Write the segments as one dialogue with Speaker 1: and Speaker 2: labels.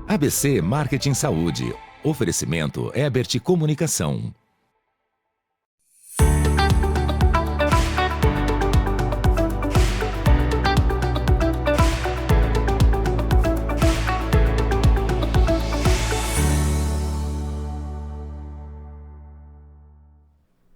Speaker 1: ABC Marketing Saúde. Oferecimento Ebert Comunicação.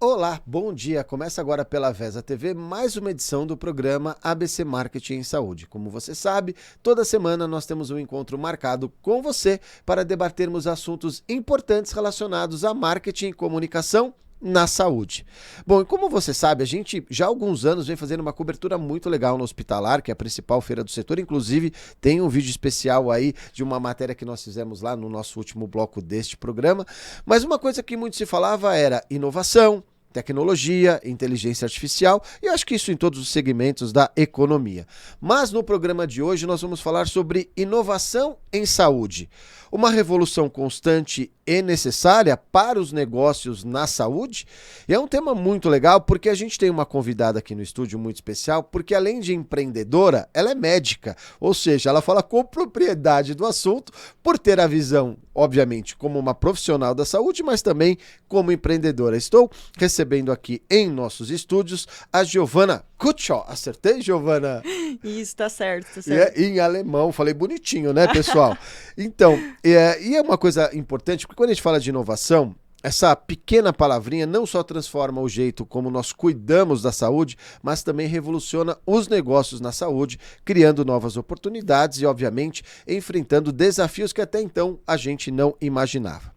Speaker 2: Olá, bom dia. Começa agora pela VESA TV mais uma edição do programa ABC Marketing em Saúde. Como você sabe, toda semana nós temos um encontro marcado com você para debatermos assuntos importantes relacionados a marketing e comunicação na saúde. Bom, e como você sabe, a gente já há alguns anos vem fazendo uma cobertura muito legal no Hospitalar, que é a principal feira do setor. Inclusive, tem um vídeo especial aí de uma matéria que nós fizemos lá no nosso último bloco deste programa. Mas uma coisa que muito se falava era inovação, tecnologia, inteligência artificial, e eu acho que isso em todos os segmentos da economia. Mas no programa de hoje nós vamos falar sobre inovação em saúde. Uma revolução constante e necessária para os negócios na saúde. E é um tema muito legal porque a gente tem uma convidada aqui no estúdio muito especial, porque além de empreendedora, ela é médica, ou seja, ela fala com propriedade do assunto por ter a visão, obviamente, como uma profissional da saúde, mas também como empreendedora. Estou recebendo aqui em nossos estúdios a Giovana Kutscho. Acertei, Giovana?
Speaker 3: Isso, tá certo, tá certo.
Speaker 2: E em alemão, falei bonitinho, né, pessoal? Então, e é uma coisa importante, porque quando a gente fala de inovação, essa pequena palavrinha não só transforma o jeito como nós cuidamos da saúde, mas também revoluciona os negócios na saúde, criando novas oportunidades e, obviamente, enfrentando desafios que até então a gente não imaginava.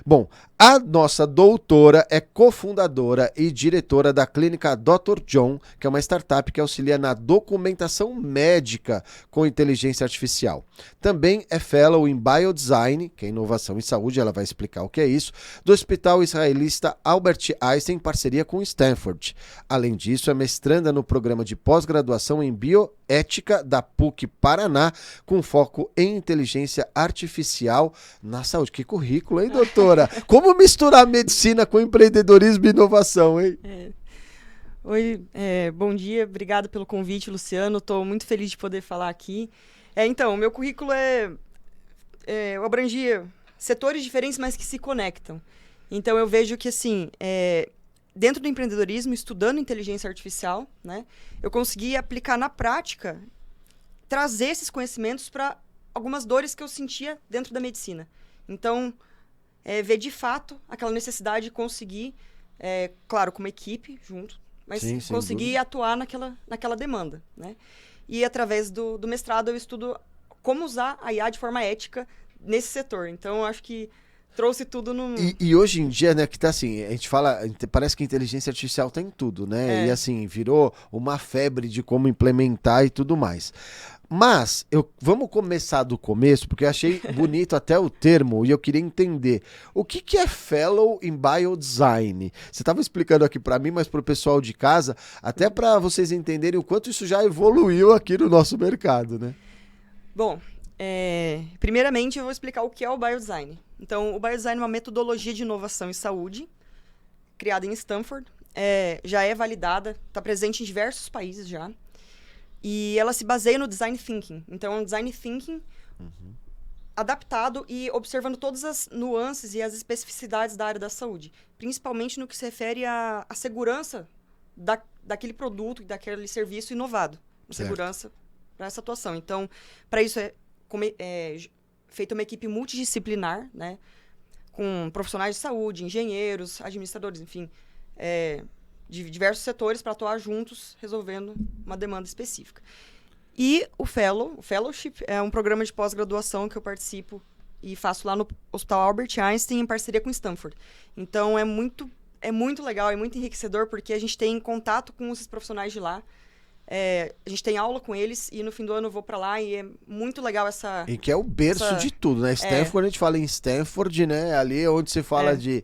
Speaker 2: Bom, a nossa doutora é cofundadora e diretora da clínica Dr. John, que é uma startup que auxilia na documentação médica com inteligência artificial. Também é fellow em Biodesign, que é inovação em saúde, ela vai explicar o que é isso, do Hospital Israelita Albert Einstein em parceria com Stanford. Além disso, é mestranda no programa de pós-graduação em bioética da PUC Paraná, com foco em inteligência artificial na saúde. Que currículo, hein, doutora? Como misturar medicina com empreendedorismo e inovação, hein?
Speaker 3: Oi, bom dia, obrigado pelo convite, Luciano. Estou muito feliz de poder falar aqui. Então, o meu currículo eu abrangia setores diferentes, mas que se conectam. Então, eu vejo que, assim, dentro do empreendedorismo, estudando inteligência artificial, né, eu consegui aplicar na prática, trazer esses conhecimentos para algumas dores que eu sentia dentro da medicina. Então, ver de fato aquela necessidade de conseguir, claro, com uma equipe junto, mas
Speaker 2: Sim,
Speaker 3: conseguir atuar naquela demanda, né? E através do mestrado eu estudo como usar a IA de forma ética nesse setor. Então, eu acho que trouxe tudo no...
Speaker 2: E hoje em dia, né, que tá assim, a gente fala, parece que a inteligência artificial tá em tudo, né? E assim, virou uma febre de como implementar e tudo mais. Mas, vamos começar do começo, porque eu achei bonito até o termo e eu queria entender. O que é Fellow em Biodesign? Você estava explicando aqui para mim, mas para o pessoal de casa, até para vocês entenderem o quanto isso já evoluiu aqui no nosso mercado, né?
Speaker 3: Bom, primeiramente eu vou explicar o que é o Biodesign. Então, o Biodesign é uma metodologia de inovação em saúde, criada em Stanford, já é validada, está presente em diversos países já. E ela se baseia no Design Thinking. Então, é um Design Thinking adaptado e observando todas as nuances e as especificidades da área da saúde. Principalmente no que se refere à segurança daquele produto e daquele serviço inovado. Segurança para essa atuação. Então, para isso é feita uma equipe multidisciplinar, né? Com profissionais de saúde, engenheiros, administradores, enfim... de diversos setores para atuar juntos, resolvendo uma demanda específica. E o Fellowship é um programa de pós-graduação que eu participo e faço lá no Hospital Albert Einstein em parceria com Stanford. Então, é muito legal, é muito enriquecedor, porque a gente tem contato com esses profissionais de lá. A gente tem aula com eles e no fim do ano eu vou para lá e é muito legal essa...
Speaker 2: E que é o berço de tudo, né? Stanford, a gente fala em Stanford, né? Ali é onde se fala de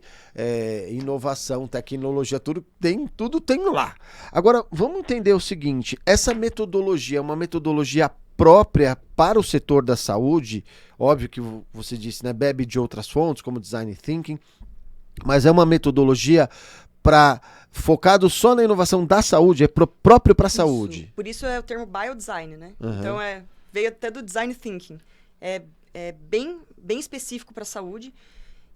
Speaker 2: inovação, tecnologia, tudo tem lá. Agora, vamos entender o seguinte, essa metodologia é uma metodologia própria para o setor da saúde, óbvio que você disse, né? Bebe de outras fontes, como Design Thinking, mas é uma metodologia focado só na inovação da saúde, próprio para a saúde.
Speaker 3: Por isso é o termo biodesign, né? Então veio até do design thinking. é bem específico para a saúde.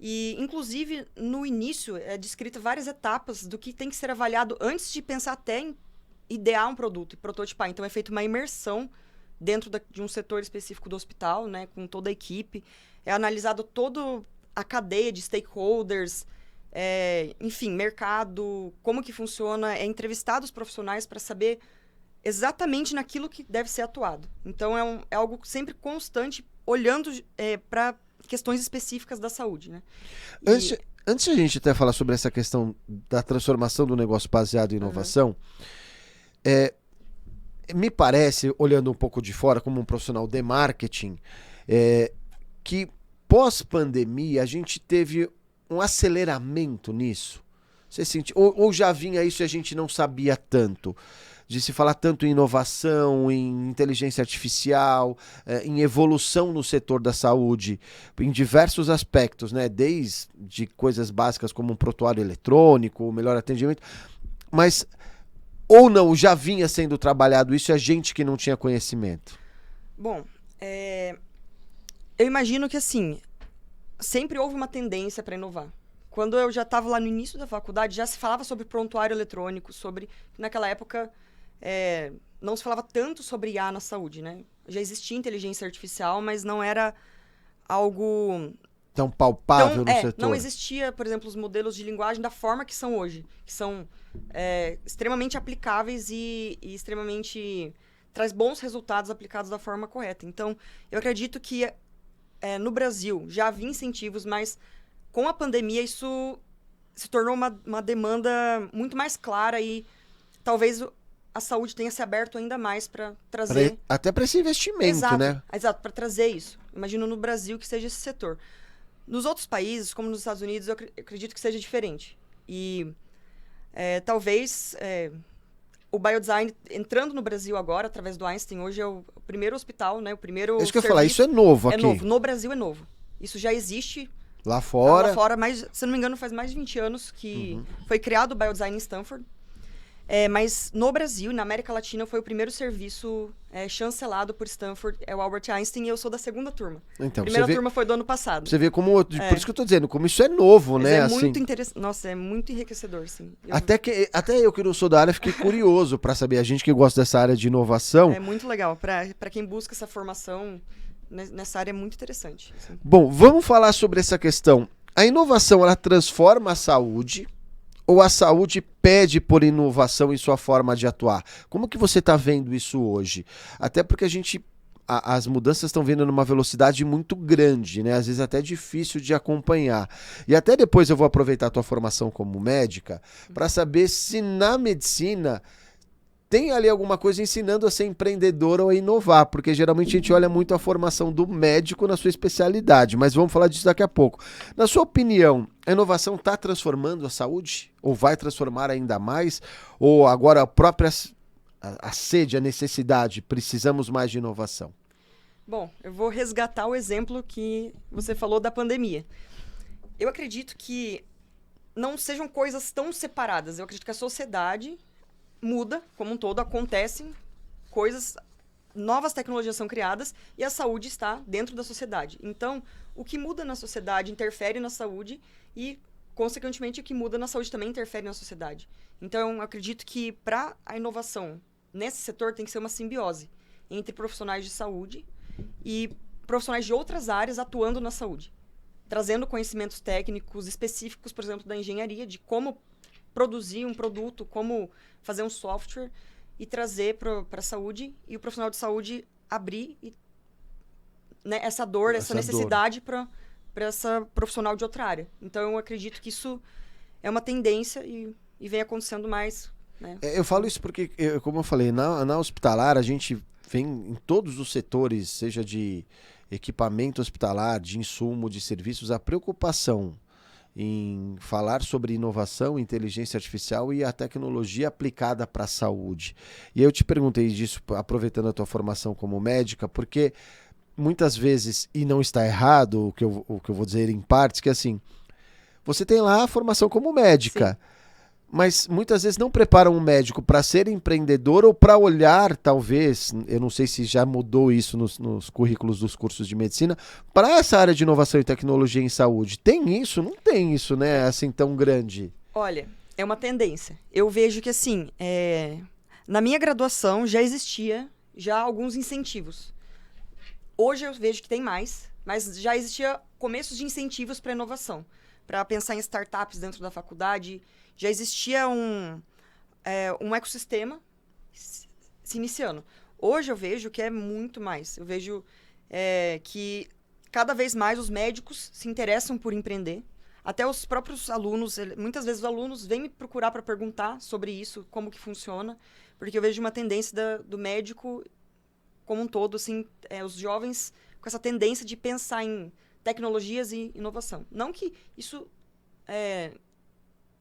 Speaker 3: E, inclusive, no início, é descrita várias etapas do que tem que ser avaliado antes de pensar até em idear um produto e prototipar. Então, é feita uma imersão dentro de um setor específico do hospital, né, com toda a equipe. É analisado toda a cadeia de stakeholders, enfim, mercado, como que funciona. É entrevistado os profissionais para saber exatamente naquilo que deve ser atuado. Então, é algo sempre constante, olhando para questões específicas da saúde, né?
Speaker 2: Antes de a gente até falar sobre essa questão da transformação do negócio baseado em inovação, me parece, olhando um pouco de fora, como um profissional de marketing, que pós-pandemia a gente teve um aceleramento nisso. Você sente, ou já vinha isso e a gente não sabia tanto? De se falar tanto em inovação, em inteligência artificial, em evolução no setor da saúde, em diversos aspectos, né? Desde coisas básicas como um prontuário eletrônico, melhor atendimento, mas ou não, já vinha sendo trabalhado isso e a gente que não tinha conhecimento?
Speaker 3: Bom, eu imagino que, assim, sempre houve uma tendência para inovar. Quando eu já estava lá no início da faculdade, já se falava sobre prontuário eletrônico, naquela época, não se falava tanto sobre IA na saúde, né? Já existia inteligência artificial, mas não era algo
Speaker 2: tão palpável no setor.
Speaker 3: Não existia, por exemplo, os modelos de linguagem da forma que são hoje, que são extremamente aplicáveis e extremamente traz bons resultados aplicados da forma correta. Então, eu acredito que no Brasil já havia incentivos, mas com a pandemia isso se tornou uma demanda muito mais clara e talvez a saúde tenha se aberto ainda mais para trazer...
Speaker 2: Até para esse investimento, né?
Speaker 3: Exato, para trazer isso. Imagino no Brasil que seja esse setor. Nos outros países, como nos Estados Unidos, eu acredito que seja diferente. E talvez o biodesign entrando no Brasil agora, através do Einstein, hoje é o primeiro hospital, né? O primeiro
Speaker 2: isso que eu ia falar, isso é novo aqui.
Speaker 3: É novo, no Brasil é novo. Isso já existe...
Speaker 2: Lá fora?
Speaker 3: Lá fora, mas, se não me engano, faz mais de 20 anos que foi criado o biodesign em Stanford. Mas no Brasil e na América Latina foi o primeiro serviço chancelado por Stanford, é o Albert Einstein, e eu sou da segunda turma.
Speaker 2: Então,
Speaker 3: a primeira turma foi do ano passado.
Speaker 2: Você vê como... Por isso que eu tô dizendo, como isso é novo,
Speaker 3: mas
Speaker 2: né?
Speaker 3: É muito interessante. Nossa, é muito enriquecedor, sim.
Speaker 2: Até eu que não sou da área fiquei curioso para saber. A gente que gosta dessa área de inovação...
Speaker 3: É muito legal. Para quem busca essa formação nessa área é muito interessante. Assim.
Speaker 2: Bom, vamos falar sobre essa questão. A inovação, ela transforma a saúde ou a saúde pede por inovação em sua forma de atuar? Como que você está vendo isso hoje? Até porque as mudanças estão vindo numa velocidade muito grande, né? Às vezes até difícil de acompanhar. E até depois eu vou aproveitar a tua formação como médica para saber se na medicina tem ali alguma coisa ensinando a ser empreendedor ou a inovar, porque geralmente a gente olha muito a formação do médico na sua especialidade, mas vamos falar disso daqui a pouco. Na sua opinião, a inovação está transformando a saúde? Ou vai transformar ainda mais? Ou agora a própria a sede, a necessidade, precisamos mais de inovação?
Speaker 3: Bom, eu vou resgatar o exemplo que você falou da pandemia. Eu acredito que não sejam coisas tão separadas. Eu acredito que a sociedade muda como um todo, acontecem coisas, novas tecnologias são criadas e a saúde está dentro da sociedade. Então, o que muda na sociedade interfere na saúde e, consequentemente, o que muda na saúde também interfere na sociedade. Então, eu acredito que para a inovação nesse setor tem que ser uma simbiose entre profissionais de saúde e profissionais de outras áreas atuando na saúde, trazendo conhecimentos técnicos específicos, por exemplo, da engenharia, de como produzir um produto, como fazer um software e trazer para a saúde e o profissional de saúde abrir né, essa dor, essa necessidade para essa profissional de outra área. Então, eu acredito que isso é uma tendência e vem acontecendo mais. Né?
Speaker 2: Eu falo isso porque, como eu falei, na hospitalar a gente vem em todos os setores, seja de equipamento hospitalar, de insumo, de serviços, a preocupação em falar sobre inovação, inteligência artificial e a tecnologia aplicada para a saúde. E eu te perguntei disso, aproveitando a tua formação como médica, porque muitas vezes, e não está errado o que eu vou dizer em partes, que assim, você tem lá a formação como médica, sim, mas muitas vezes não preparam um médico para ser empreendedor ou para olhar, talvez, eu não sei se já mudou isso nos currículos dos cursos de medicina, para essa área de inovação e tecnologia em saúde. Tem isso? Não tem isso, né, assim tão grande.
Speaker 3: Olha, é uma tendência. Eu vejo que, assim, na minha graduação já existia alguns incentivos. Hoje eu vejo que tem mais, mas já existia começos de incentivos para inovação, para pensar em startups dentro da faculdade. Já existia um ecossistema se iniciando. Hoje eu vejo que é muito mais. Eu vejo que cada vez mais os médicos se interessam por empreender. Até os próprios alunos, muitas vezes os alunos vêm me procurar para perguntar sobre isso, como que funciona, porque eu vejo uma tendência do médico como um todo, assim, os jovens com essa tendência de pensar em tecnologias e inovação. Não que isso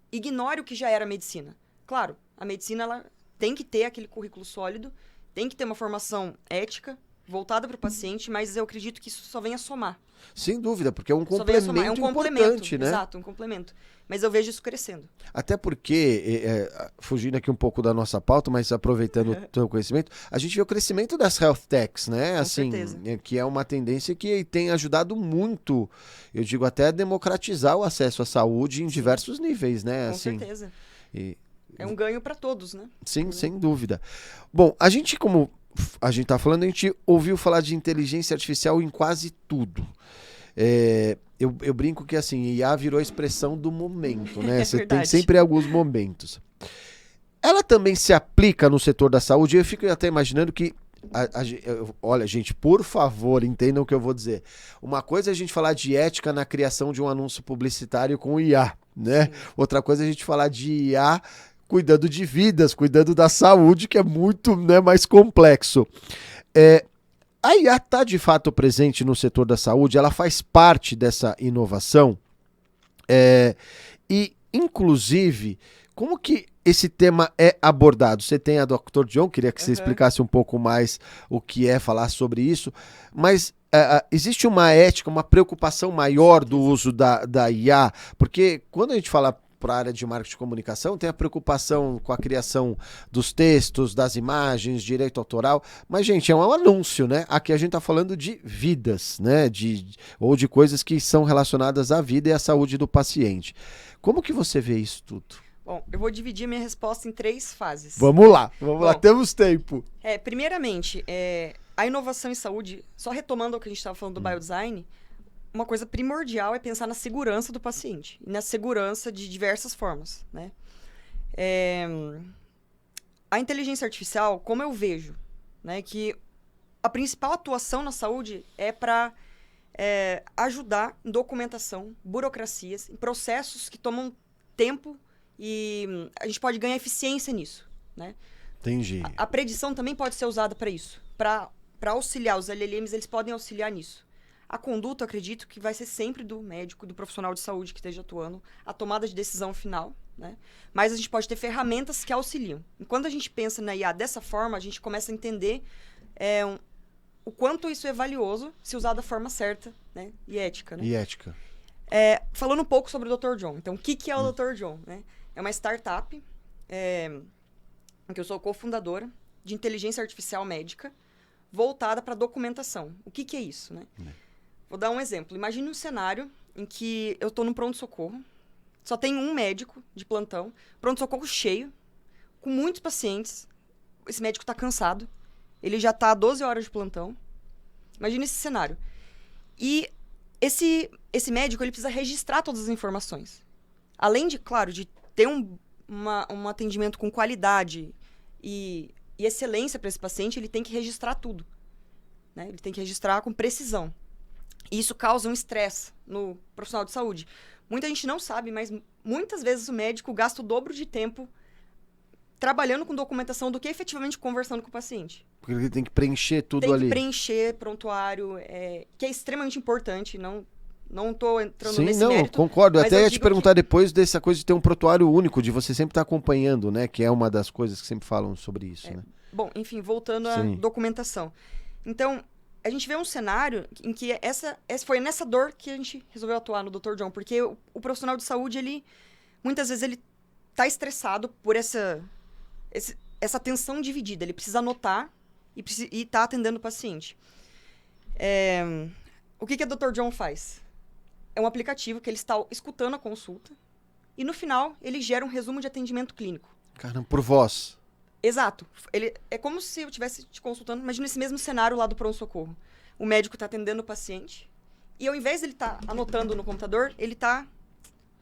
Speaker 3: ignore o que já era a medicina. Claro, a medicina ela tem que ter aquele currículo sólido, tem que ter uma formação ética, voltada para o paciente, mas eu acredito que isso só vem a somar.
Speaker 2: Sem dúvida, porque é um complemento importante, né?
Speaker 3: Exato, um complemento. Mas eu vejo isso crescendo.
Speaker 2: Até porque, fugindo aqui um pouco da nossa pauta, mas aproveitando o teu conhecimento, a gente vê o crescimento das health techs, né?
Speaker 3: Com
Speaker 2: assim,
Speaker 3: certeza.
Speaker 2: Que é uma tendência que tem ajudado muito, eu digo até a democratizar o acesso à saúde em diversos níveis, né?
Speaker 3: Com
Speaker 2: assim,
Speaker 3: certeza.
Speaker 2: E,
Speaker 3: é um ganho para todos, né?
Speaker 2: sim, sem dúvida. Bom, a gente, como a gente tá falando, a gente ouviu falar de inteligência artificial em quase tudo. Eu brinco que assim, IA virou a expressão do momento, né? Você tem sempre alguns momentos. Ela também se aplica no setor da saúde. Eu fico até imaginando que olha, gente, por favor, entendam o que eu vou dizer. Uma coisa é a gente falar de ética na criação de um anúncio publicitário com IA, né? Sim. Outra coisa é a gente falar de IA cuidando de vidas, cuidando da saúde, que é muito, né, mais complexo. A IA está de fato presente no setor da saúde, ela faz parte dessa inovação e, inclusive, como que esse tema é abordado? Você tem a Dr. John, queria que você explicasse um pouco mais o que é falar sobre isso, mas existe uma ética, uma preocupação maior do uso da IA, porque quando a gente fala para a área de marketing e comunicação, tem a preocupação com a criação dos textos, das imagens, direito autoral, mas, gente, é um anúncio, né? Aqui a gente está falando de vidas, né? Ou de coisas que são relacionadas à vida e à saúde do paciente. Como que você vê isso tudo?
Speaker 3: Bom, eu vou dividir minha resposta em 3 fases.
Speaker 2: Vamos lá, temos tempo.
Speaker 3: Primeiramente, a inovação em saúde, só retomando o que a gente estava falando do biodesign, uma coisa primordial é pensar na segurança do paciente. E na segurança de diversas formas, né? A inteligência artificial, como eu vejo, né, que a principal atuação na saúde é para ajudar em documentação, burocracias, em processos que tomam tempo e a gente pode ganhar eficiência nisso, né?
Speaker 2: Entendi.
Speaker 3: A predição também pode ser usada para isso, para auxiliar. Os LLMs, eles podem auxiliar nisso. A conduta, eu acredito que vai ser sempre do médico, do profissional de saúde que esteja atuando, a tomada de decisão final, né? Mas a gente pode ter ferramentas que auxiliam. E quando a gente pensa na IA dessa forma, a gente começa a entender o quanto isso é valioso se usado da forma certa, né? E ética, né?
Speaker 2: E ética.
Speaker 3: Falando um pouco sobre o Dr. John. Então, o que é o Dr. John, né? É uma startup em que eu sou cofundadora de inteligência artificial médica voltada para documentação. O que é isso, né? Vou dar um exemplo. Imagine um cenário em que eu estou no pronto-socorro, só tem um médico de plantão, pronto-socorro cheio, com muitos pacientes, esse médico está cansado, ele já está há 12 horas de plantão. Imagine esse cenário. E esse médico ele precisa registrar todas as informações. Além de, claro, de ter um atendimento com qualidade e excelência para esse paciente, ele tem que registrar tudo, né? Ele tem que registrar com precisão. E isso causa um estresse no profissional de saúde. Muita gente não sabe, mas muitas vezes o médico gasta o dobro de tempo trabalhando com documentação do que efetivamente conversando com o paciente.
Speaker 2: Porque ele tem que preencher tudo ali.
Speaker 3: Tem que preencher prontuário, que é extremamente importante. Não estou entrando nesse mérito.
Speaker 2: Concordo. Até ia te perguntar depois dessa coisa de ter um prontuário único, de você sempre estar acompanhando, né? Que é uma das coisas que sempre falam sobre isso, né?
Speaker 3: Bom, enfim, voltando à documentação. Então, a gente vê um cenário em que essa foi nessa dor que a gente resolveu atuar no Dr. John, porque o profissional de saúde, muitas vezes ele tá estressado por essa tensão dividida. Ele precisa anotar e tá atendendo o paciente. O que a Dr. John faz? É um aplicativo que ele está escutando a consulta e, no final, ele gera um resumo de atendimento clínico.
Speaker 2: Caramba, por voz.
Speaker 3: Exato. É como se eu estivesse te consultando. Imagina esse mesmo cenário lá do pronto-socorro. O médico está atendendo o paciente e, ao invés de ele estar anotando no computador, ele está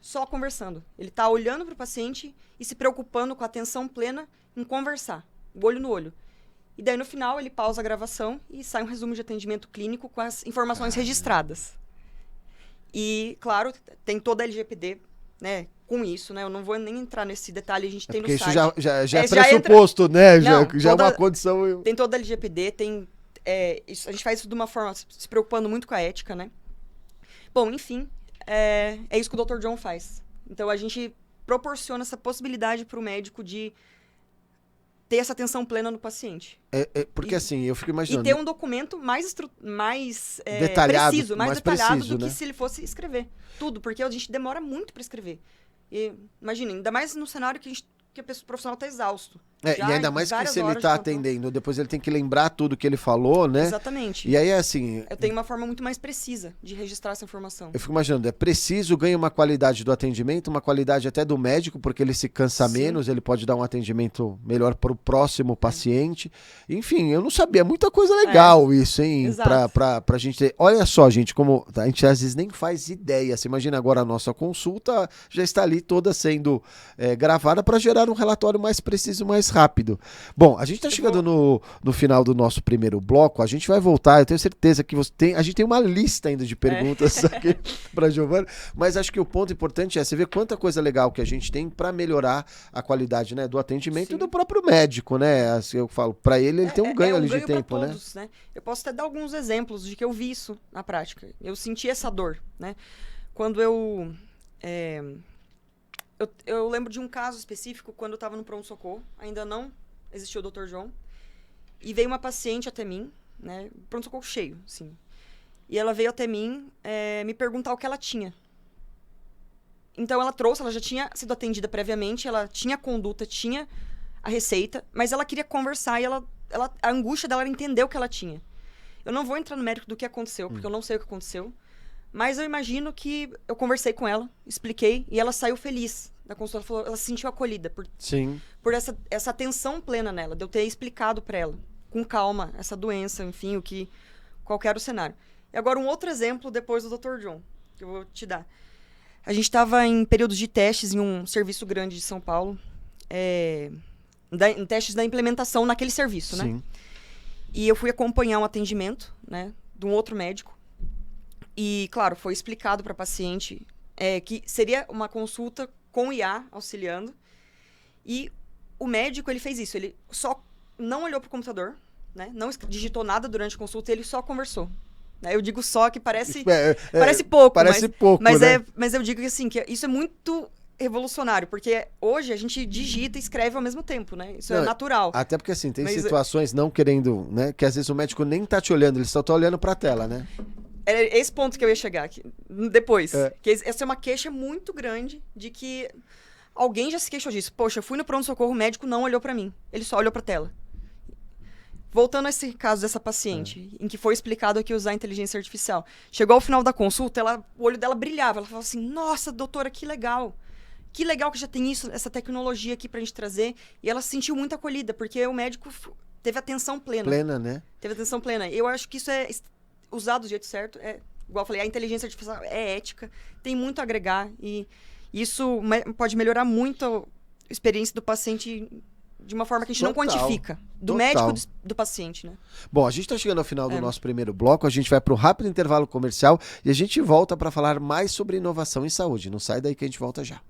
Speaker 3: só conversando. Ele está olhando para o paciente e se preocupando com a atenção plena em conversar, olho no olho. E daí, no final, ele pausa a gravação e sai um resumo de atendimento clínico com as informações registradas. E, claro, tem toda a LGPD, né, com isso, né? Eu não vou nem entrar nesse detalhe, a gente tem no site.
Speaker 2: Porque isso já é pressuposto, né?
Speaker 3: Não,
Speaker 2: já é uma condição...
Speaker 3: Tem toda a LGPD, a gente faz isso de uma forma se preocupando muito com a ética, né? Bom, enfim, é isso que o Dr. John faz. Então, a gente proporciona essa possibilidade para o médico de ter essa atenção plena no paciente.
Speaker 2: Porque assim, eu fico imaginando...
Speaker 3: E ter um documento mais
Speaker 2: detalhado,
Speaker 3: preciso, mais detalhado
Speaker 2: preciso,
Speaker 3: do
Speaker 2: né?
Speaker 3: que se ele fosse escrever. Tudo, porque a gente demora muito para escrever. E, imagina, ainda mais no cenário que a pessoa profissional está exausto.
Speaker 2: E ainda mais que se ele está atendendo, depois ele tem que lembrar tudo que ele falou, né?
Speaker 3: Exatamente.
Speaker 2: E aí, assim...
Speaker 3: Eu tenho uma forma muito mais precisa de registrar essa informação.
Speaker 2: Eu fico imaginando, é preciso, ganha uma qualidade do atendimento, uma qualidade até do médico, porque ele se cansa menos, ele pode dar um atendimento melhor para o próximo paciente. Enfim, eu não sabia, muita coisa legal isso, hein? Pra gente ter... Olha só, gente, como a gente às vezes nem faz ideia. Você imagina agora a nossa consulta já está ali toda sendo gravada para gerar um relatório mais preciso, mais rápido. Bom, a gente está chegando no final do nosso primeiro bloco, a gente vai voltar, eu tenho certeza que a gente tem uma lista ainda de perguntas aqui para Giovana, mas acho que o ponto importante é você ver quanta coisa legal que a gente tem para melhorar a qualidade, né, do atendimento e do próprio médico, né? Assim, eu falo, para ele tem um ganho ali de tempo,
Speaker 3: todos, né? Eu posso até dar alguns exemplos de que eu vi isso na prática. Eu senti essa dor, né? Quando eu lembro de um caso específico, quando eu estava no pronto-socorro, ainda não existia o Dr. John, e veio uma paciente até mim, né, pronto-socorro cheio, sim. E ela veio até mim me perguntar o que ela tinha. Então ela já tinha sido atendida previamente, ela tinha a conduta, tinha a receita, mas ela queria conversar e a angústia dela era entender o que ela tinha. Eu não vou entrar no mérito do que aconteceu, porque eu não sei o que aconteceu, mas eu imagino que eu conversei com ela, expliquei, e ela saiu feliz da consulta. Ela se sentiu acolhida por essa atenção plena nela, de eu ter explicado para ela, com calma, essa doença, enfim, qual era o cenário. E agora um outro exemplo depois do Dr. John, que eu vou te dar. A gente estava em períodos de testes em um serviço grande de São Paulo, em testes da implementação naquele serviço, né?
Speaker 2: Sim.
Speaker 3: E eu fui acompanhar um atendimento, né, de um outro médico. E, claro, foi explicado para a paciente que seria uma consulta com IA auxiliando. E o médico, ele fez isso. Ele só não olhou para o computador, né? Não digitou nada durante a consulta, ele só conversou. Né? Eu digo só que parece pouco.
Speaker 2: Parece pouco, né?
Speaker 3: Mas eu digo que, assim, que isso é muito revolucionário, porque hoje a gente digita e escreve ao mesmo tempo, né? Isso é natural.
Speaker 2: Até porque, assim, tem situações não querendo, né? Que às vezes o médico nem tá te olhando, ele só tá olhando pra tela, né?
Speaker 3: É esse ponto que eu ia chegar aqui, depois. Que essa é uma queixa muito grande de que alguém já se queixou disso. Poxa, eu fui no pronto-socorro, o médico não olhou pra mim. Ele só olhou pra tela. Voltando a esse caso dessa paciente, em que foi explicado que usar inteligência artificial. Chegou ao final da consulta, o olho dela brilhava. Ela falou assim, nossa, doutora, que legal. Que legal que já tem essa tecnologia aqui pra gente trazer. E ela se sentiu muito acolhida, porque o médico teve atenção plena.
Speaker 2: Plena, né?
Speaker 3: Teve atenção plena. Eu acho que isso é usado do jeito certo. Igual eu falei, a inteligência artificial é ética, tem muito a agregar. E isso pode melhorar muito a experiência do paciente de uma forma que a gente não quantifica. Do médico do paciente, né?
Speaker 2: Bom, a gente está chegando ao final do nosso primeiro bloco, a gente vai para o rápido intervalo comercial e a gente volta para falar mais sobre inovação em saúde. Não sai daí que a gente volta já.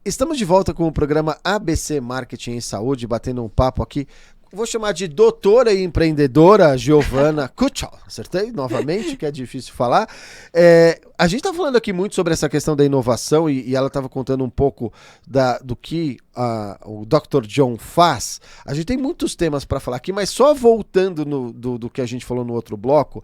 Speaker 2: Estamos de volta com o programa ABC Marketing e Saúde, batendo um papo aqui. Vou chamar de doutora e empreendedora Giovana Kuchal. Acertei novamente, que é difícil falar. A gente está falando aqui muito sobre essa questão da inovação e ela estava contando um pouco do que o Dr. John faz. A gente tem muitos temas para falar aqui, mas só voltando do que a gente falou no outro bloco,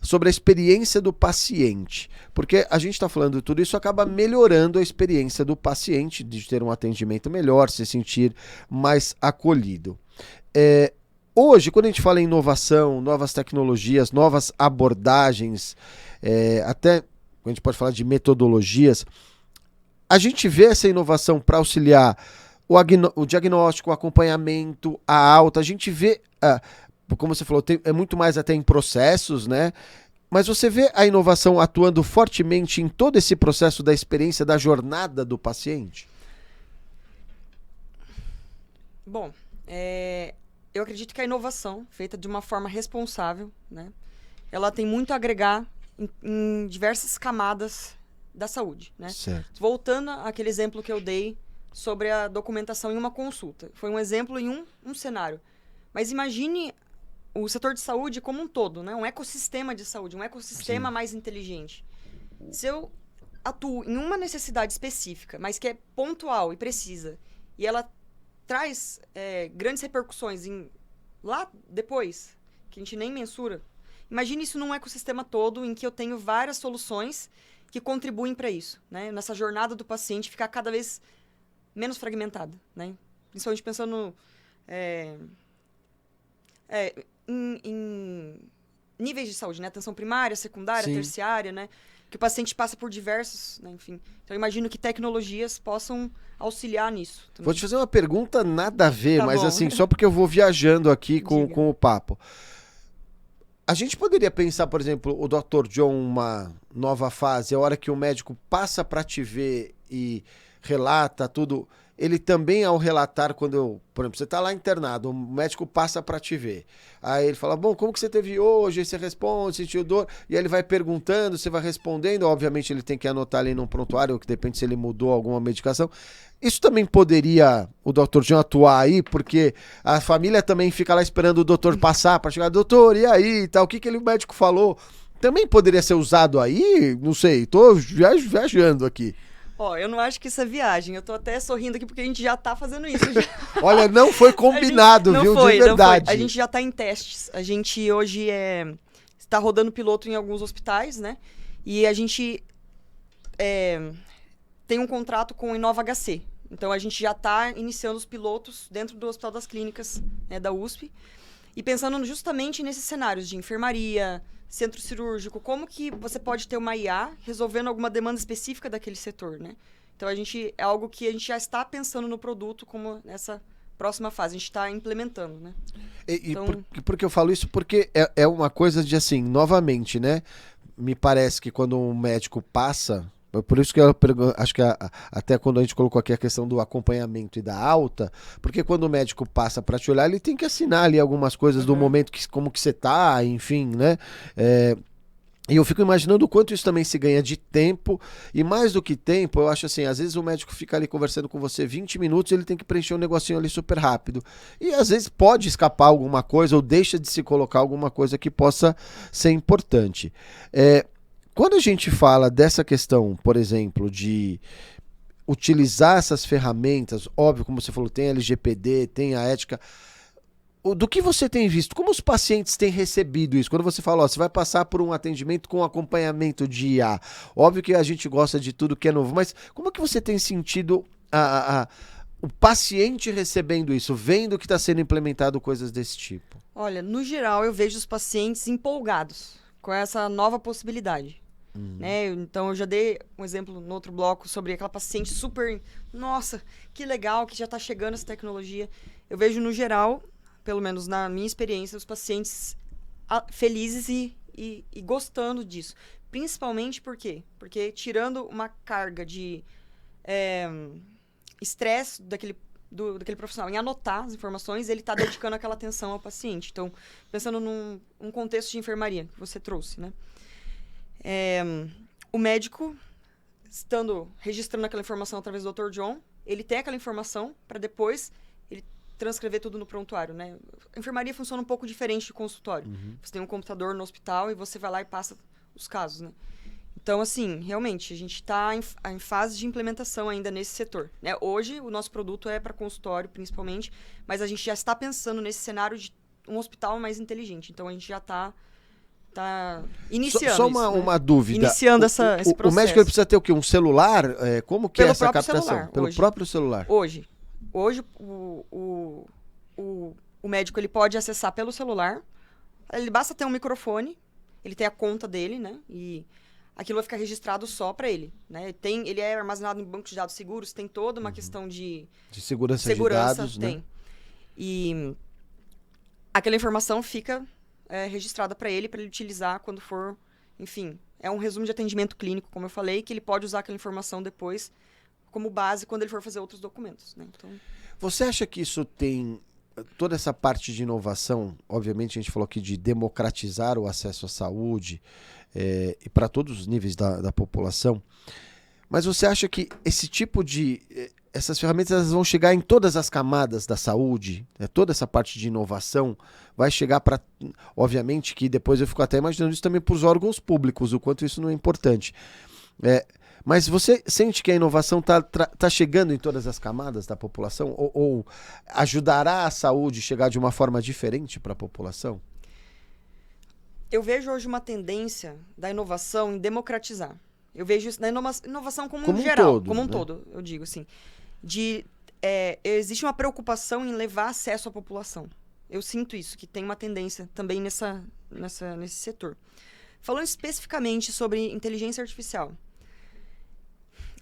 Speaker 2: sobre a experiência do paciente, porque a gente está falando de tudo isso, acaba melhorando a experiência do paciente, de ter um atendimento melhor, se sentir mais acolhido. Hoje, quando a gente fala em inovação, novas tecnologias, novas abordagens, até a gente pode falar de metodologias, a gente vê essa inovação para auxiliar o diagnóstico, o acompanhamento, a alta, a gente vê... como você falou, é muito mais até em processos, né? Mas você vê a inovação atuando fortemente em todo esse processo da experiência, da jornada do paciente?
Speaker 3: Bom, eu acredito que a inovação, feita de uma forma responsável, né? Ela tem muito a agregar em diversas camadas da saúde, né?
Speaker 2: Certo.
Speaker 3: Voltando àquele exemplo que eu dei sobre a documentação em uma consulta. Foi um exemplo em um cenário. Mas imagine o setor de saúde como um todo, né? Um ecossistema de saúde, um ecossistema
Speaker 2: Sim.
Speaker 3: mais inteligente. Se eu atuo em uma necessidade específica, mas que é pontual e precisa, e ela traz grandes repercussões lá depois, que a gente nem mensura, imagine isso num ecossistema todo em que eu tenho várias soluções que contribuem para isso, né? Nessa jornada do paciente ficar cada vez menos fragmentada, né? Principalmente pensando em níveis de saúde, né? Atenção primária, secundária,
Speaker 2: Sim.
Speaker 3: terciária, né? Que o paciente passa por diversos, né? Enfim. Então, eu imagino que tecnologias possam auxiliar nisso. Também.
Speaker 2: Vou te fazer uma pergunta nada a ver,
Speaker 3: Tá
Speaker 2: mas
Speaker 3: bom.
Speaker 2: assim, só porque eu vou viajando aqui
Speaker 3: Diga.
Speaker 2: com o papo. A gente poderia pensar, por exemplo, o Dr. John, uma nova fase, a hora que o médico passa para te ver e relata tudo, ele também, ao relatar, por exemplo, você está lá internado, o médico passa para te ver. Aí ele fala, bom, como que você teve hoje? Aí você responde, sentiu dor, e aí ele vai perguntando, você vai respondendo, obviamente ele tem que anotar ali num prontuário, que depende se ele mudou alguma medicação. Isso também poderia o Dr. John atuar aí, porque a família também fica lá esperando o doutor passar para chegar, doutor, e aí, tal, o que o médico falou? Também poderia ser usado aí? Não sei, tô viajando aqui.
Speaker 3: Eu não acho que isso é viagem. Eu tô até sorrindo aqui porque a gente já tá fazendo isso.
Speaker 2: Olha, não foi combinado, viu? De verdade.
Speaker 3: Não foi. A gente já tá em testes. A gente hoje está rodando piloto em alguns hospitais, né? E a gente tem um contrato com o Inova HC. Então, a gente já está iniciando os pilotos dentro do Hospital das Clínicas, né, da USP. E pensando justamente nesses cenários de enfermaria, centro cirúrgico, como que você pode ter uma IA resolvendo alguma demanda específica daquele setor, né? Então, é algo que a gente já está pensando no produto como nessa próxima fase. A gente está implementando, né?
Speaker 2: Então... por que eu falo isso? Porque é uma coisa de, assim, novamente, né? Me parece que quando um médico passa... Por isso que eu acho que até quando a gente colocou aqui a questão do acompanhamento e da alta, porque quando o médico passa para te olhar, ele tem que assinar ali algumas coisas do momento, como que você tá, enfim, né? E eu fico imaginando o quanto isso também se ganha de tempo, e mais do que tempo, eu acho assim, às vezes o médico fica ali conversando com você 20 minutos, ele tem que preencher um negocinho ali super rápido, e às vezes pode escapar alguma coisa, ou deixa de se colocar alguma coisa que possa ser importante. Quando a gente fala dessa questão, por exemplo, de utilizar essas ferramentas, óbvio, como você falou, tem a LGPD, tem a ética, do que você tem visto? Como os pacientes têm recebido isso? Quando você fala, você vai passar por um atendimento com acompanhamento de IA, óbvio que a gente gosta de tudo que é novo, mas como que você tem sentido o paciente recebendo isso, vendo que está sendo implementado coisas desse tipo?
Speaker 3: Olha, no geral, eu vejo os pacientes empolgados com essa nova possibilidade. Né? Então, eu já dei um exemplo no outro bloco sobre aquela paciente super... Nossa, que legal que já está chegando essa tecnologia. Eu vejo, no geral, pelo menos na minha experiência, os pacientes felizes e gostando disso. Principalmente por quê? Porque tirando uma carga de estresse daquele profissional em anotar as informações, ele está dedicando aquela atenção ao paciente. Então, pensando num contexto de enfermaria que você trouxe, né? O médico, registrando aquela informação através do Dr. John, ele tem aquela informação para depois ele transcrever tudo no prontuário, né? A enfermaria funciona um pouco diferente do consultório. Você tem um computador no hospital e você vai lá e passa os casos, né? Então, assim, realmente, a gente está em fase de implementação ainda nesse setor, né? Hoje, o nosso produto é para consultório, principalmente, mas a gente já está pensando nesse cenário de um hospital mais inteligente. Então, a gente já está iniciando
Speaker 2: Só
Speaker 3: isso,
Speaker 2: uma dúvida.
Speaker 3: Iniciando esse processo.
Speaker 2: O médico ele precisa ter o quê? Um celular? Como que é
Speaker 3: Pelo
Speaker 2: essa
Speaker 3: próprio
Speaker 2: captação?
Speaker 3: celular,
Speaker 2: Pelo
Speaker 3: hoje.
Speaker 2: próprio celular.
Speaker 3: Hoje o médico ele pode acessar pelo celular. Ele basta ter um microfone, ele tem a conta dele, né? E aquilo vai ficar registrado só para ele, né? Ele é armazenado em banco de dados seguros, tem toda uma questão de
Speaker 2: segurança de dados,
Speaker 3: tem.
Speaker 2: né?
Speaker 3: E aquela informação fica registrada para ele utilizar quando for, enfim, é um resumo de atendimento clínico, como eu falei, que ele pode usar aquela informação depois como base quando ele for fazer outros documentos, né? Então,
Speaker 2: você acha que isso tem toda essa parte de inovação? Obviamente a gente falou aqui de democratizar o acesso à saúde e para todos os níveis da população, mas você acha que esse tipo de essas ferramentas elas vão chegar em todas as camadas da saúde, toda essa parte de inovação vai chegar para, obviamente que depois eu fico até imaginando isso também para os órgãos públicos, o quanto isso não é importante. Mas você sente que a inovação está chegando em todas as camadas da população ou ajudará a saúde a chegar de uma forma diferente para a população?
Speaker 3: Eu vejo hoje uma tendência da inovação em democratizar. Eu vejo isso na inovação como um geral, como um todo, eu digo assim. Existe uma preocupação em levar acesso à população. Eu sinto isso, que tem uma tendência também nesse setor. Falando especificamente sobre inteligência artificial,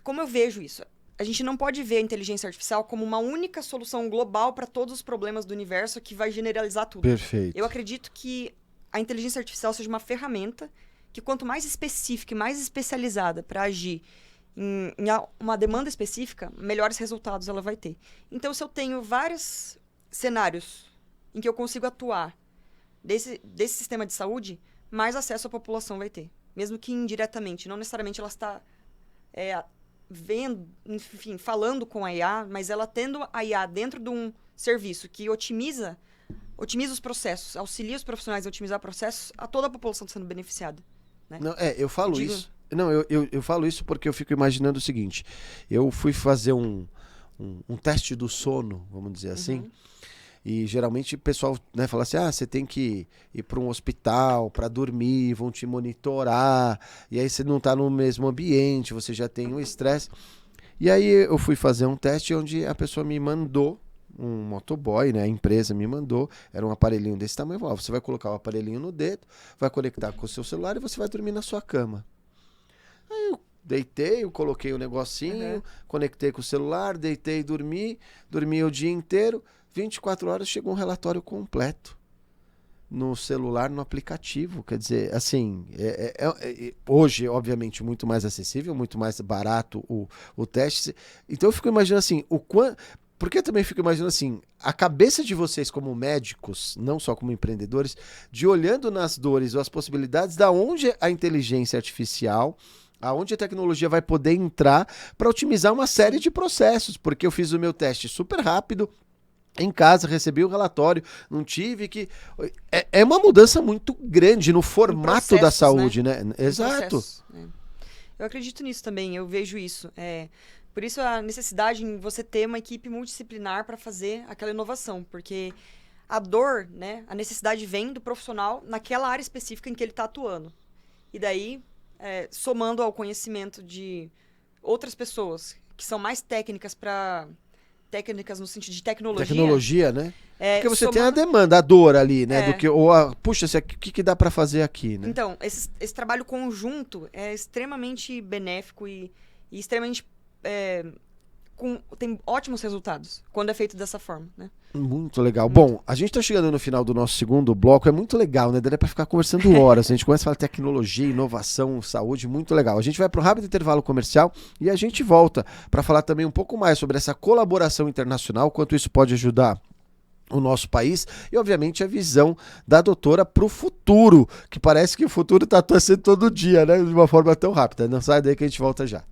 Speaker 3: como eu vejo isso? A gente não pode ver a inteligência artificial como uma única solução global para todos os problemas do universo que vai generalizar tudo.
Speaker 2: Perfeito.
Speaker 3: Eu acredito que a inteligência artificial seja uma ferramenta que quanto mais específica e mais especializada para agir em uma demanda específica, melhores resultados ela vai ter. Então, se eu tenho vários cenários em que eu consigo atuar desse sistema de saúde, mais acesso a população vai ter. Mesmo que indiretamente. Não necessariamente ela está vendo, enfim, falando com a IA, mas ela tendo a IA dentro de um serviço que otimiza os processos, auxilia os profissionais a otimizar processos, a toda a população está sendo beneficiada. Né?
Speaker 2: Não, eu falo isso. Não, eu falo isso porque eu fico imaginando o seguinte. Eu fui fazer um teste do sono, vamos dizer assim, e geralmente o pessoal, né, fala assim, você tem que ir para um hospital para dormir, vão te monitorar, e aí você não está no mesmo ambiente, você já tem um estresse. E aí eu fui fazer um teste onde a pessoa me mandou, um motoboy, né, a empresa me mandou, era um aparelhinho desse tamanho, você vai colocar o aparelhinho no dedo, vai conectar com o seu celular e você vai dormir na sua cama. Aí eu deitei, eu coloquei o negocinho, conectei com o celular, deitei e dormi o dia inteiro, 24 horas chegou um relatório completo no celular, no aplicativo. Quer dizer, assim, hoje, obviamente, muito mais acessível, muito mais barato o teste. Então eu fico imaginando assim, porque eu também fico imaginando assim, a cabeça de vocês como médicos, não só como empreendedores, de olhando nas dores ou as possibilidades da onde a inteligência artificial, aonde a tecnologia vai poder entrar para otimizar uma série de processos, porque eu fiz o meu teste super rápido, em casa, recebi o relatório, não tive que... É uma mudança muito grande no formato da saúde, né? Exato.
Speaker 3: Eu acredito nisso também, eu vejo isso. Por isso a necessidade em você ter uma equipe multidisciplinar para fazer aquela inovação, porque a dor, né, a necessidade vem do profissional naquela área específica em que ele está atuando. E daí, somando ao conhecimento de outras pessoas que são mais técnicas no sentido de tecnologia.
Speaker 2: Tecnologia, né? Porque você tem a demanda, a dor ali, né? Puxa, o que dá para fazer aqui, né?
Speaker 3: Então, esse trabalho conjunto é extremamente benéfico e extremamente... tem ótimos resultados quando é feito dessa forma, né?
Speaker 2: Muito legal. Bom, a gente tá chegando no final do nosso segundo bloco, é muito legal, né? Daria pra ficar conversando horas. A gente começa a falar tecnologia, inovação, saúde, muito legal. A gente vai para um rápido intervalo comercial e a gente volta para falar também um pouco mais sobre essa colaboração internacional, quanto isso pode ajudar o nosso país e, obviamente, a visão da doutora para o futuro, que parece que o futuro tá torcendo todo dia, né? De uma forma tão rápida. Não sai daí que a gente volta já.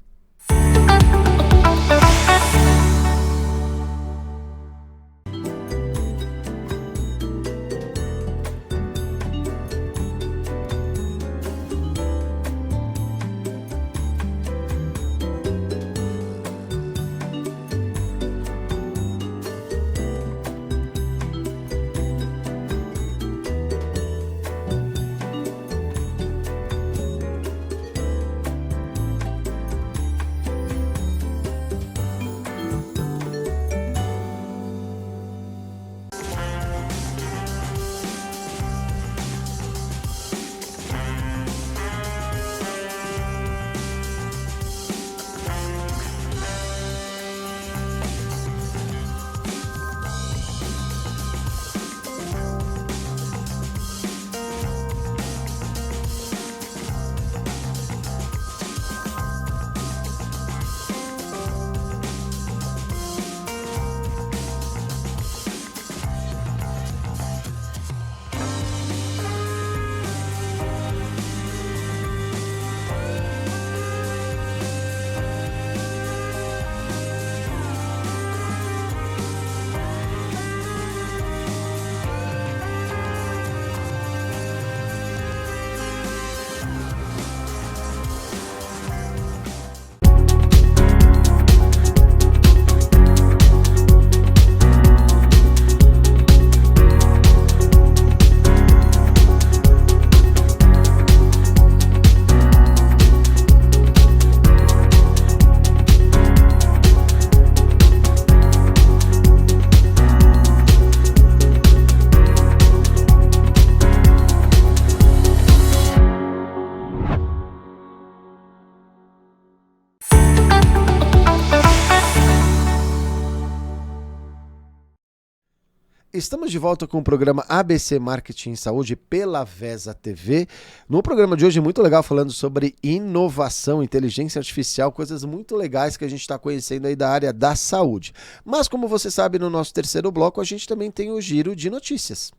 Speaker 2: Estamos de volta com o programa ABC Marketing e Saúde pela VESA TV. No programa de hoje, muito legal, falando sobre inovação, inteligência artificial, coisas muito legais que a gente está conhecendo aí da área da saúde. Mas, como você sabe, no nosso terceiro bloco, a gente também tem o giro de notícias.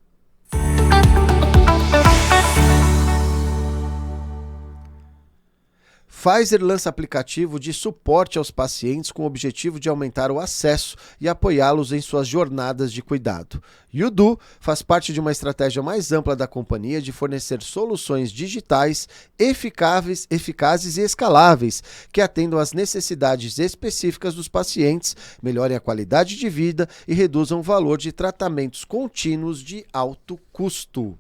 Speaker 2: Pfizer lança aplicativo de suporte aos pacientes com o objetivo de aumentar o acesso e apoiá-los em suas jornadas de cuidado. Yudu faz parte de uma estratégia mais ampla da companhia de fornecer soluções digitais eficazes e escaláveis que atendam às necessidades específicas dos pacientes, melhorem a qualidade de vida e reduzam o valor de tratamentos contínuos de alto custo.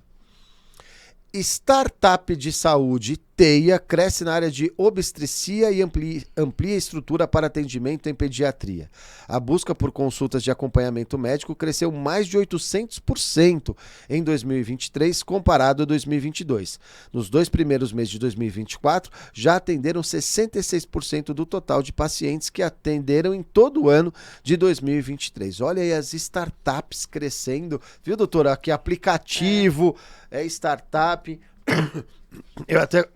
Speaker 2: Startup de saúde Teia cresce na área de obstetricia e amplia a estrutura para atendimento em pediatria. A busca por consultas de acompanhamento médico cresceu mais de 800% em 2023 comparado a 2022. Nos 2 primeiros meses de 2024, já atenderam 66% do total de pacientes que atenderam em todo o ano de 2023. Olha aí as startups crescendo, viu, doutora? Aqui aplicativo, startup. Eu até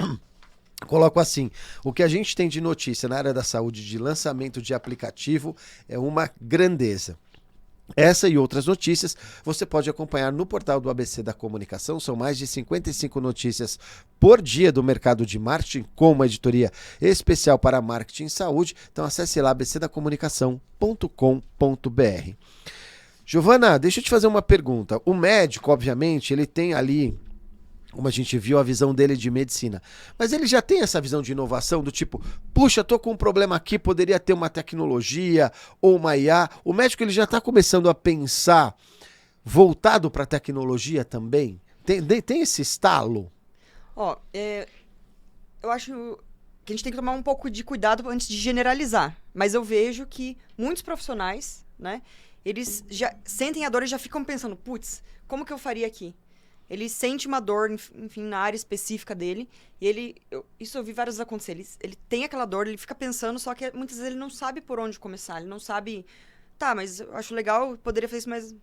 Speaker 2: coloco assim, o que a gente tem de notícia na área da saúde de lançamento de aplicativo é uma grandeza. Essa e outras notícias você pode acompanhar no portal do ABC da Comunicação. São mais de 55 notícias por dia do mercado de marketing, com uma editoria especial para marketing e saúde. Então acesse lá abcdacomunicação.com.br. Giovana, deixa eu te fazer uma pergunta. O médico, obviamente, ele tem ali, como a gente viu, a visão dele de medicina. Mas ele já tem essa visão de inovação do tipo, puxa, tô com um problema aqui, poderia ter uma tecnologia ou uma IA. O médico ele já está começando a pensar voltado para a tecnologia também? Tem esse estalo?
Speaker 3: Eu acho que a gente tem que tomar um pouco de cuidado antes de generalizar. Mas eu vejo que muitos profissionais, né, eles já sentem a dor e já ficam pensando, putz, como que eu faria aqui? Ele sente uma dor, enfim, na área específica dele. E isso eu vi várias vezes acontecer. Ele tem aquela dor, ele fica pensando, só que muitas vezes ele não sabe por onde começar. Ele não sabe, tá, mas eu acho legal, eu poderia fazer isso, mas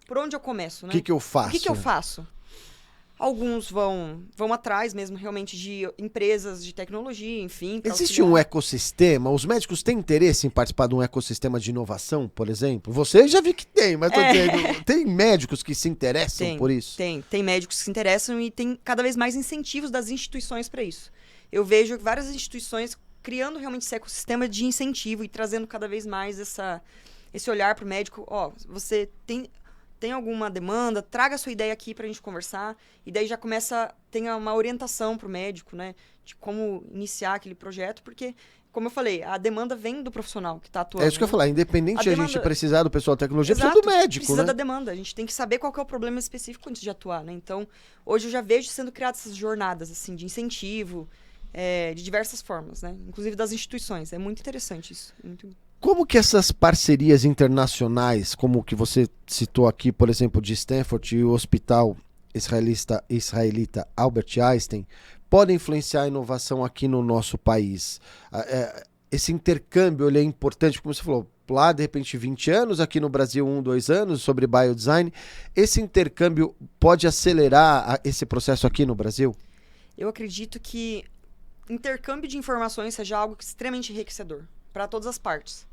Speaker 3: por onde eu começo, né?
Speaker 2: O que eu faço?
Speaker 3: O que eu faço? Alguns vão atrás mesmo, realmente, de empresas de tecnologia, enfim.
Speaker 2: Existe um ecossistema? Os médicos têm interesse em participar de um ecossistema de inovação, por exemplo? Você já vi que tem, mas tem médicos que se interessam por isso?
Speaker 3: Tem médicos que se interessam e tem cada vez mais incentivos das instituições para isso. Eu vejo várias instituições criando realmente esse ecossistema de incentivo e trazendo cada vez mais esse olhar para o médico. Você tem alguma demanda, traga a sua ideia aqui pra gente conversar. E daí já tem uma orientação pro médico, né? De como iniciar aquele projeto, porque, como eu falei, a demanda vem do profissional que tá atuando.
Speaker 2: É isso que eu ia falar, independente de a gente precisar do pessoal da tecnologia, precisa do médico,
Speaker 3: precisa
Speaker 2: né?
Speaker 3: da demanda. A gente tem que saber qual que é o problema específico antes de atuar, né? Então, hoje eu já vejo sendo criadas essas jornadas, assim, de incentivo, de diversas formas, né? Inclusive das instituições. É muito interessante isso.
Speaker 2: Como que essas parcerias internacionais, como o que você citou aqui, por exemplo, de Stanford e o hospital israelita Albert Einstein, podem influenciar a inovação aqui no nosso país? Esse intercâmbio ele é importante, como você falou, lá de repente 20 anos, aqui no Brasil 1, 2 anos, sobre biodesign. Esse intercâmbio pode acelerar esse processo aqui no Brasil?
Speaker 3: Eu acredito que intercâmbio de informações seja algo extremamente enriquecedor para todas as partes.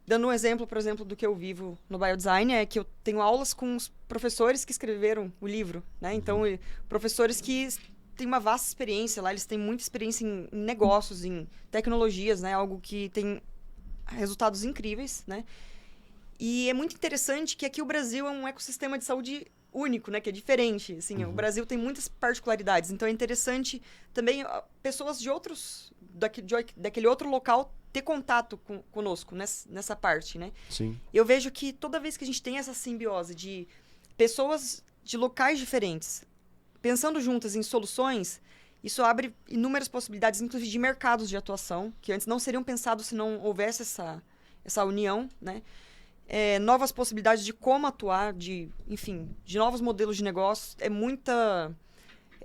Speaker 3: Dando um exemplo, por exemplo, do que eu vivo no biodesign, é que eu tenho aulas com os professores que escreveram o livro, né? Então, professores que têm uma vasta experiência lá, eles têm muita experiência em negócios, em tecnologias, né? Algo que tem resultados incríveis, né? E é muito interessante que aqui o Brasil é um ecossistema de saúde único, né? Que é diferente, assim. O Brasil tem muitas particularidades, então é interessante também pessoas de daquele outro local ter contato conosco nessa parte, né?
Speaker 2: Sim.
Speaker 3: Eu vejo que toda vez que a gente tem essa simbiose de pessoas de locais diferentes, pensando juntas em soluções, isso abre inúmeras possibilidades, inclusive de mercados de atuação, que antes não seriam pensados se não houvesse essa união, né? Novas possibilidades de como atuar, enfim, de novos modelos de negócio.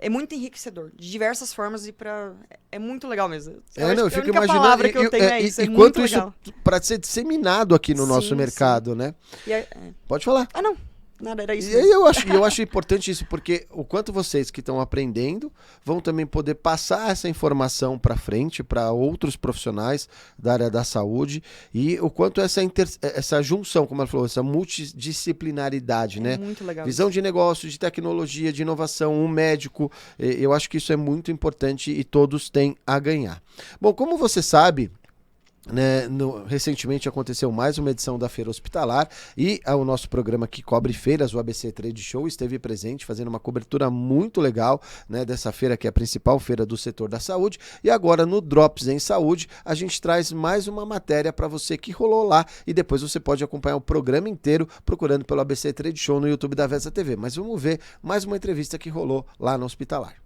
Speaker 3: é muito enriquecedor, de diversas formas e para é muito legal mesmo.
Speaker 2: Eu
Speaker 3: Acho que
Speaker 2: fico
Speaker 3: a única
Speaker 2: imaginando
Speaker 3: palavra que eu tenho é isso, é muito
Speaker 2: quanto
Speaker 3: legal.
Speaker 2: isso para ser disseminado aqui no nosso
Speaker 3: Sim,
Speaker 2: mercado, né? Pode falar.
Speaker 3: Ah, não. Nada, era isso
Speaker 2: E
Speaker 3: mesmo.
Speaker 2: eu acho importante isso, porque o quanto vocês que estão aprendendo vão também poder passar essa informação para frente para outros profissionais da área da saúde e o quanto essa junção, como ela falou, essa multidisciplinaridade, né?
Speaker 3: Muito legal.
Speaker 2: Visão
Speaker 3: isso.
Speaker 2: de negócio, de tecnologia, de inovação, um médico, eu acho que isso é muito importante e todos têm a ganhar. Bom, como você sabe, né, recentemente aconteceu mais uma edição da Feira Hospitalar e o nosso programa que cobre feiras, o ABC Trade Show, esteve presente fazendo uma cobertura muito legal, né, dessa feira que é a principal feira do setor da saúde. E agora no Drops em Saúde a gente traz mais uma matéria para você que rolou lá e depois você pode acompanhar o programa inteiro procurando pelo ABC Trade Show no YouTube da Vesa TV. Mas vamos ver mais uma entrevista que rolou lá no Hospitalar.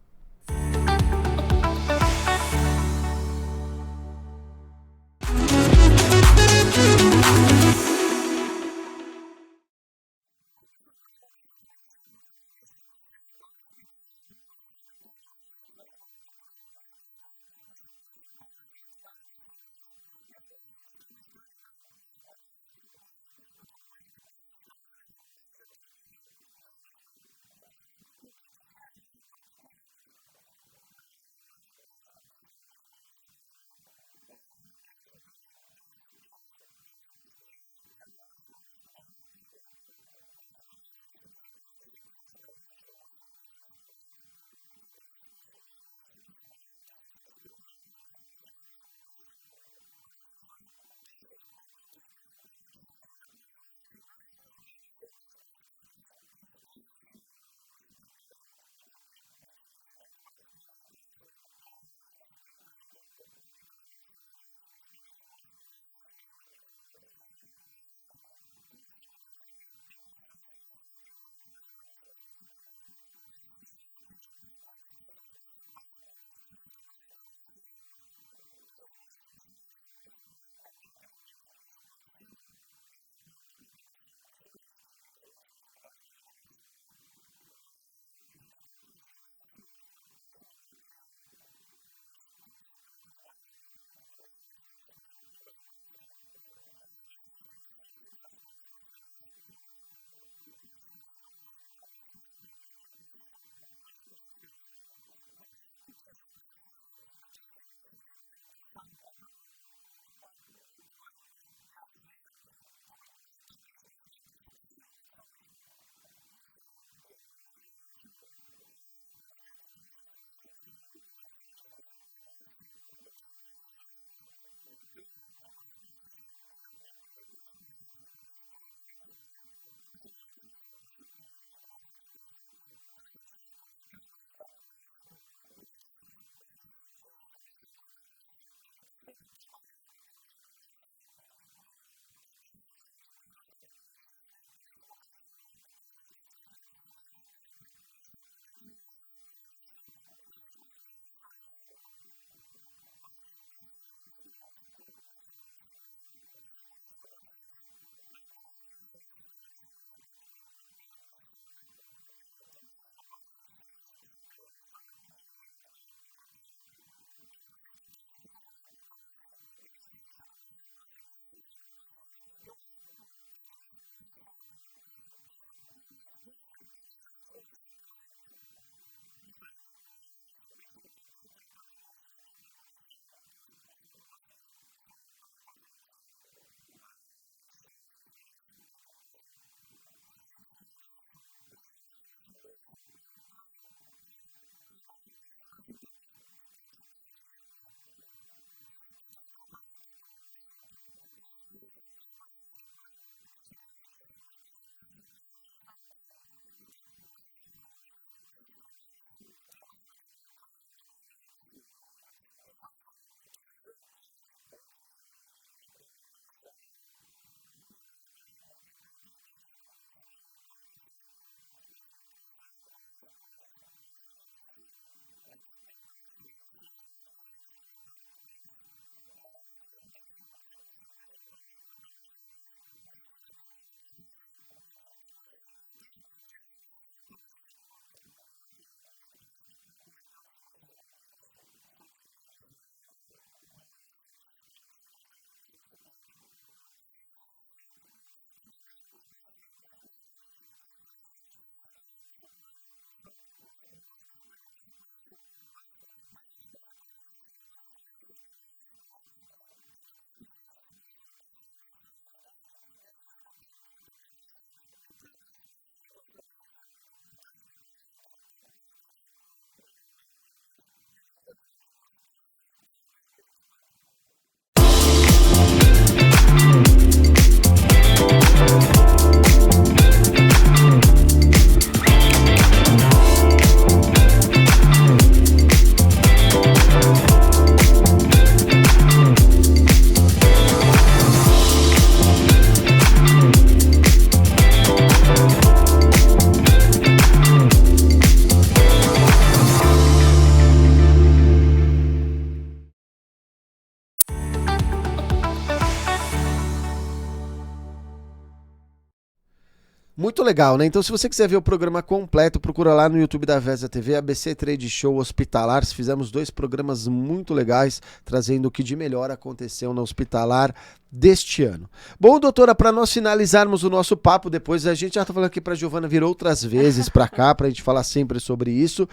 Speaker 2: Muito legal, né? Então, se você quiser ver o programa completo, procura lá no YouTube da Vesa TV, ABC Trade Show Hospitalar. Fizemos 2 programas muito legais, trazendo o que de melhor aconteceu na Hospitalar deste ano. Bom, doutora, para nós finalizarmos o nosso papo, depois a gente já tá falando aqui para a Giovana vir outras vezes para cá, para a gente falar sempre sobre isso.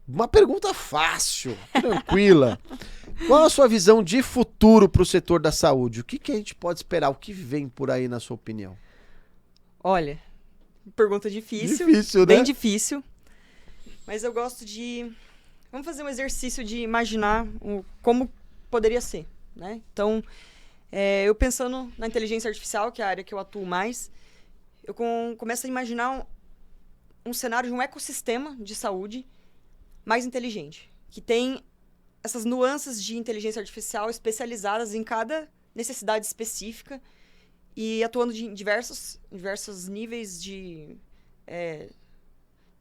Speaker 2: Uma pergunta fácil, tranquila. Qual a sua visão de futuro para o setor da saúde? O que a gente pode esperar? O que vem por aí, na sua opinião?
Speaker 3: Olha, pergunta difícil.
Speaker 2: Difícil, né?
Speaker 3: Bem difícil. Mas eu gosto de... Vamos fazer um exercício de imaginar como poderia ser, né? Então, eu pensando na inteligência artificial, que é a área que eu atuo mais, eu começo a imaginar um cenário de um ecossistema de saúde mais inteligente, que tem essas nuances de inteligência artificial especializadas em cada necessidade específica e atuando em diversos níveis de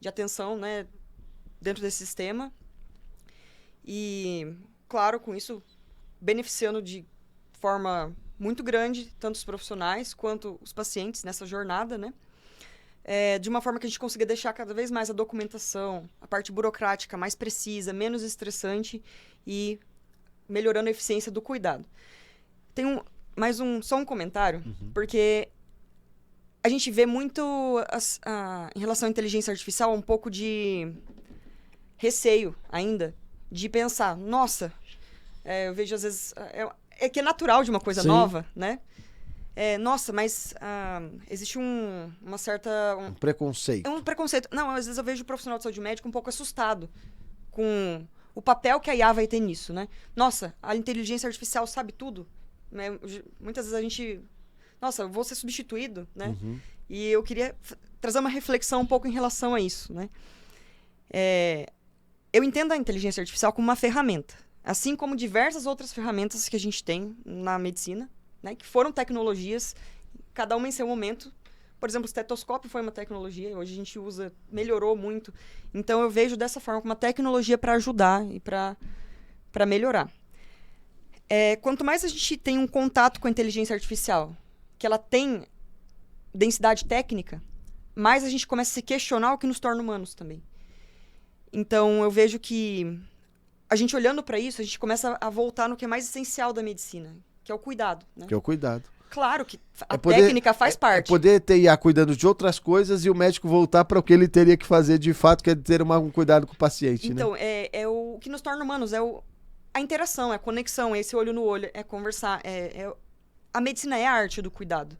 Speaker 3: atenção, né, dentro desse sistema. E, claro, com isso, beneficiando de forma muito grande tanto os profissionais quanto os pacientes nessa jornada, né? De uma forma que a gente consiga deixar cada vez mais a documentação, a parte burocrática mais precisa, menos estressante e melhorando a eficiência do cuidado. Tem só um comentário, porque a gente vê muito, em relação à inteligência artificial, um pouco de receio ainda, de pensar, nossa, eu vejo às vezes, que é natural de uma coisa
Speaker 2: Sim.
Speaker 3: nova, né? Nossa, mas existe uma certa...
Speaker 2: Um preconceito.
Speaker 3: É um preconceito. Não, às vezes eu vejo o profissional de saúde médica um pouco assustado com o papel que a IA vai ter nisso, né? Nossa, a inteligência artificial sabe tudo. Né? Muitas vezes a gente... Nossa, eu vou ser substituído, né? E eu queria trazer uma reflexão um pouco em relação a isso, né? Eu entendo a inteligência artificial como uma ferramenta, assim como diversas outras ferramentas que a gente tem na medicina, né, que foram tecnologias, cada uma em seu momento. Por exemplo, o estetoscópio foi uma tecnologia, hoje a gente usa, melhorou muito. Então, eu vejo dessa forma como uma tecnologia para ajudar e para melhorar. Quanto mais a gente tem um contato com a inteligência artificial, que ela tem densidade técnica, mais a gente começa a se questionar o que nos torna humanos também. Então, eu vejo que a gente olhando para isso, a gente começa a voltar no que é mais essencial da medicina, que é o cuidado, né?
Speaker 2: Que é o cuidado.
Speaker 3: Claro que a técnica faz parte.
Speaker 2: Poder ter IA cuidando de outras coisas e o médico voltar para o que ele teria que fazer de fato, que é ter um cuidado com o paciente,
Speaker 3: então,
Speaker 2: né?
Speaker 3: é o que nos torna humanos, a interação, é a conexão, é esse olho no olho, é conversar. A medicina é a arte do cuidado.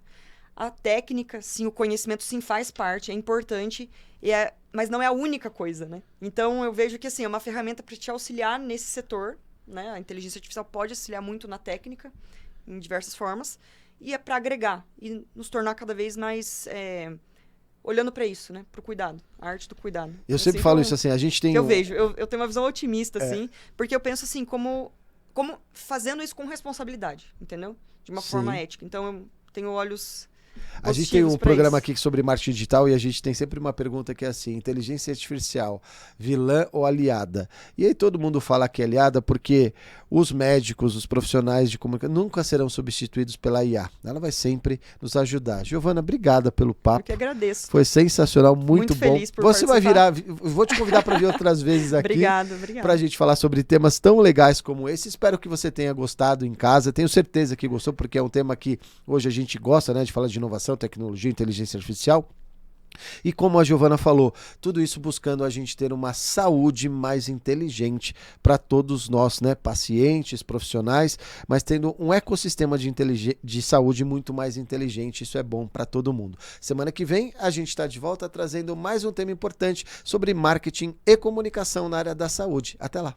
Speaker 3: A técnica, sim, o conhecimento, sim, faz parte, é importante, mas não é a única coisa, né? Então, eu vejo que, assim, é uma ferramenta para te auxiliar nesse setor, né? A inteligência artificial pode auxiliar muito na técnica, em diversas formas, e é para agregar e nos tornar cada vez mais olhando para isso, né? Para o cuidado, a arte do cuidado.
Speaker 2: Eu sempre falo isso assim, a gente tem...
Speaker 3: Eu vejo, eu tenho uma visão otimista, assim, porque eu penso assim, como fazendo isso com responsabilidade, entendeu? De uma forma ética. Então, eu tenho olhos...
Speaker 2: A gente tem um programa aqui sobre marketing digital e a gente tem sempre uma pergunta que é assim, inteligência artificial, vilã ou aliada? E aí todo mundo fala que é aliada porque os médicos, os profissionais de comunicação nunca serão substituídos pela IA. Ela vai sempre nos ajudar. Giovana, obrigada pelo papo.
Speaker 3: Eu que agradeço.
Speaker 2: Foi sensacional, muito bom.
Speaker 3: Feliz por
Speaker 2: Você vai
Speaker 3: participar.
Speaker 2: vou te convidar para vir outras vezes aqui.
Speaker 3: Obrigada.
Speaker 2: Para a gente falar sobre temas tão legais como esse. Espero que você tenha gostado em casa. Tenho certeza que gostou, porque é um tema que hoje a gente gosta, né, de falar de inovação, tecnologia, inteligência artificial. E como a Giovana falou, tudo isso buscando a gente ter uma saúde mais inteligente para todos nós, né, pacientes, profissionais, mas tendo um ecossistema de saúde muito mais inteligente. Isso é bom para todo mundo. Semana que vem a gente está de volta trazendo mais um tema importante sobre marketing e comunicação na área da saúde. Até lá!